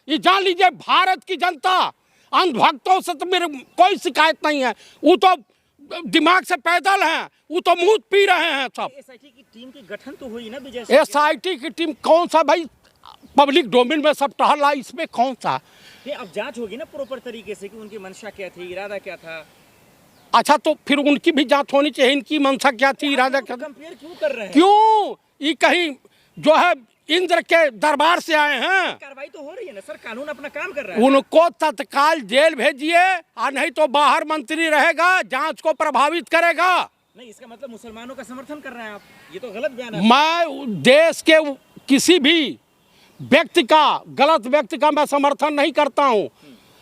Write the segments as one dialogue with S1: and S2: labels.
S1: ये जान लीजिए, भारत की जनता अंधभक्तों से तो मेरे कोई शिकायत नहीं है। वो तो दिमाग से पैदल हैं, वो तो मुंह पी रहे हैं सब।
S2: एसआईटी की टीम की गठन तो हुई ना विजय?
S1: एसआईटी की टीम कौन सा भाई, पब्लिक डोमेन में सब टहला, इसमें कौन सा?
S2: अब जांच होगी ना प्रॉपर तरीके से कि उनकी मंशा क्या थी, इरादा क्या था।
S1: अच्छा, तो फिर उनकी भी जांच होनी चाहिए, इनकी मंशा क्या थी, इरादा क्या था।
S2: कंपेयर क्यों कर रहे हैं?
S1: क्यों? ये कहीं जो है इंद्र के दरबार से आए हैं।
S2: कार्रवाई तो हो रही है ना सर, कानून अपना काम कर रहा है।
S1: उनको तत्काल जेल भेजिए, और नहीं तो बाहर मंत्री रहेगा, जांच को प्रभावित करेगा।
S2: नहीं, इसका मतलब मुसलमानों का समर्थन कर रहे हैं आप, ये तो गलत बयान है।
S1: मैं देश के किसी भी व्यक्ति का, गलत व्यक्ति का मैं समर्थन नहीं करता हूं।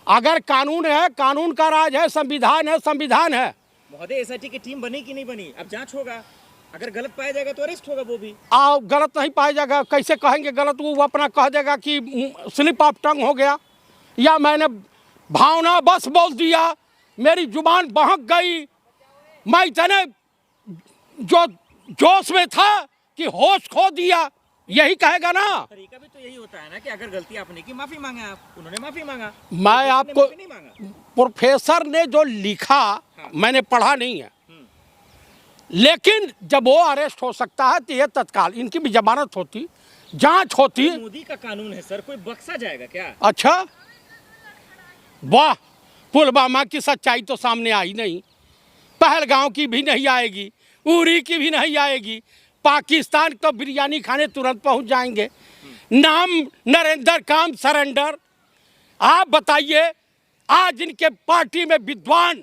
S1: अगर कानून है, कानून का राज है, संविधान है, संविधान है।
S2: महोदय, एसआईटी की टीम बनी कि नहीं बनी, अब जांच होगा, अगर गलत पाया जाएगा तो अरेस्ट होगा वो भी।
S1: आओ, गलत नहीं पाया जाएगा, कैसे कहेंगे गलत? वो अपना कह देगा कि स्लिप ऑफ टंग हो गया, या मैंने भावना बस बोल दिया, मेरी जुबान बहक गई, मैं इतने जो जोश में था कि होश खो दिया, यही कहेगा ना।
S2: तरीका भी तो यही होता है ना कि अगर गलती आपने की, माफी मांगे आप, उन्होंने माफी मांगा।
S1: मैं आपको, प्रोफेसर ने जो लिखा, हाँ। मैंने पढ़ा नहीं है, लेकिन जब वो अरेस्ट हो सकता है तो ये तत्काल इनकी भी जमानत होती, जांच होती।
S2: मोदी का कानून है सर, कोई बख्शा जाएगा क्या?
S1: अच्छा, वाह, पुलवामा की सच्चाई तो सामने आई नहीं, पहलगांव की भी नहीं आएगी, उरी की भी नहीं आएगी, पाकिस्तान तो बिरयानी खाने तुरंत पहुंच जाएंगे। नाम नरेंद्र काम सरेंडर। आप बताइए, आज इनके पार्टी में विद्वान,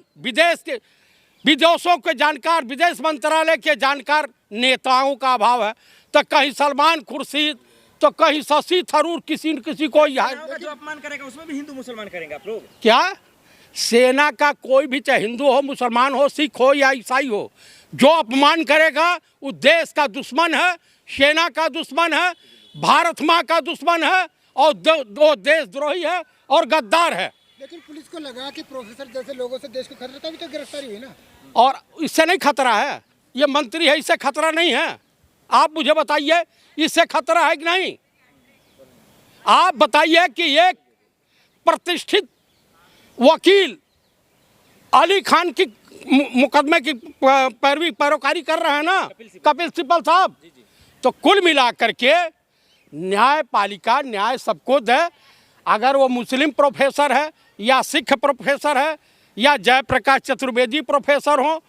S1: विदेशों के जानकार, विदेश मंत्रालय के जानकार नेताओं का अभाव है। तो कहीं सलमान खुर्शीद, तो कहीं शशि थरूर, किसी न किसी को
S2: जो अपमान करेगा उसमें भी हिंदू मुसलमान करेंगे आप लोग
S1: क्या? सेना का कोई भी, चाहे हिंदू हो, मुसलमान हो, सिख हो या ईसाई हो, जो अपमान करेगा वो देश का दुश्मन है, सेना का दुश्मन है, भारत माँ का दुश्मन है, और दो देशद्रोही है और गद्दार है।
S3: लेकिन पुलिस को लगा कि प्रोफेसर जैसे लोगों से देश को खतरा था, भी तो गिरफ्तारी हुई ना।
S1: और इससे नहीं खतरा है, ये मंत्री है, इससे खतरा नहीं है। आप मुझे बताइए, इससे खतरा है कि नहीं? आप बताइए कि एक प्रतिष्ठित वकील अली खान की मुकदमे की पैरोकारी कर रहे हैं ना, कपिल सिब्बल साहब। तो कुल मिलाकर के न्यायपालिका न्याय सबको दे। अगर वो मुस्लिम प्रोफेसर है, या सिख प्रोफेसर है, या जयप्रकाश चतुर्वेदी प्रोफेसर हो,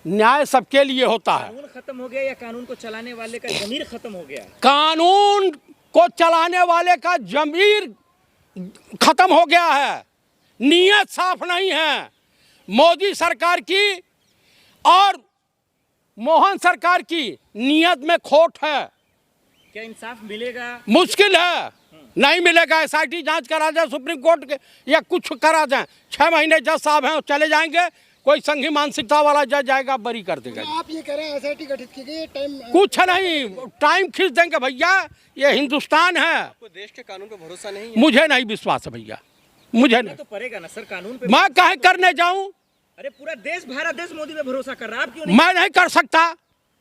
S1: न्याय सबके लिए होता है।
S2: कानून खत्म हो गया या कानून को चलाने वाले का ज़मीर खत्म हो गया?
S1: कानून को चलाने वाले का ज़मीर खत्म हो गया है, नीयत साफ नहीं है। मोदी सरकार की और मोहन सरकार की नीयत में खोट है।
S2: क्या इंसाफ मिलेगा?
S1: मुश्किल है, नहीं मिलेगा। एसआईटी जांच करा जाए सुप्रीम कोर्ट के, या कुछ करा जाए, 6 महीने जज साहब हैं चले जाएंगे, कोई संघी मानसिकता वाला जज जाएगा, बरी कर देगा।
S3: आप ये कह रहे हैं एसआईटी गठित की गई, टाइम
S1: कुछ नहीं, टाइम खींच देंगे भैया, ये हिंदुस्तान है।
S4: आपको देश के कानून पे भरोसा नहीं है?
S1: मुझे नहीं विश्वास है भैया, मुझे नहीं।
S2: तो पड़ेगा ना सर कानून पे।
S1: मैं काहे करने जाऊं?
S2: अरे पूरा देश, भारत देश मोदी पे भरोसा कर रहा है, आप क्यों नहीं?
S1: मैं नहीं कर सकता।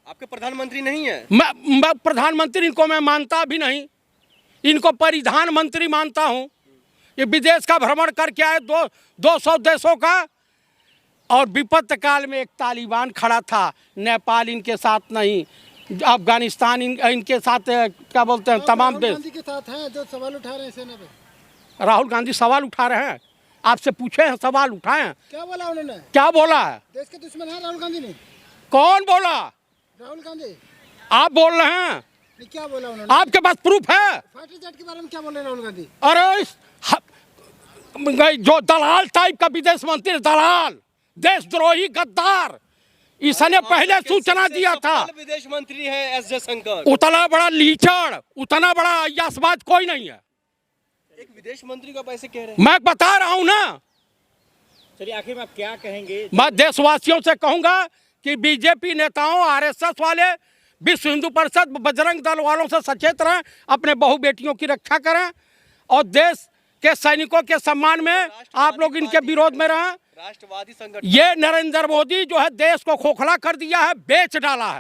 S4: आपके प्रधानमंत्री नहीं है?
S1: मैं प्रधानमंत्री इनको मैं मानता भी नहीं, इनको परिधान मंत्री मानता हूं। ये विदेश का भ्रमण करके आए, 200 देशों का, और विपत्त काल में एक तालिबान खड़ा था, नेपाल इनके साथ नहीं, अफगानिस्तान इनके साथ, क्या बोलते हैं, तमाम देश
S3: के साथ हैं जो सवाल उठा रहे हैं सेना पे।
S1: राहुल गांधी सवाल उठा रहे हैं, आपसे पूछे हैं, सवाल उठाए हैं।
S3: क्या बोला उन्होंने?
S1: क्या बोला है?
S3: देश के दुश्मन है राहुल गांधी ने।
S1: कौन बोला?
S3: राहुल गांधी।
S1: आप बोल रहे हैं?
S3: क्या बोला उन्होंने?
S1: आपके पास प्रूफ है?
S3: फाइटर जेट के बारे में क्या बोल रहे हैं राहुल गांधी?
S1: अरे जो दलाल टाइप का विदेश मंत्री, दलाल, देशद्रोही, गद्दार, इसने पहले सूचना दिया था।
S4: विदेश मंत्री है एस जयशंकर।
S1: उतना बड़ा लीचड़, उतना बड़ा अय्यासबाज कोई नहीं है।
S4: एक विदेश मंत्री को ऐसे कह रहे हैं?
S1: मैं बता रहा हूं ना।
S2: चलिए, आखिर में आप क्या कहेंगे?
S1: मैं देशवासियों से कहूंगा कि बीजेपी नेताओं, आरएसएस वाले, विश्व हिंदू परिषद, बजरंग दल वालों से सचेत रहें, अपने बहू बेटियों की रक्षा करें, और देश के सैनिकों के सम्मान में आप लोग इनके विरोध में रहें।
S4: राष्ट्रवादी संगठन,
S1: ये नरेंद्र मोदी जो है देश को खोखला कर दिया है, बेच डाला है।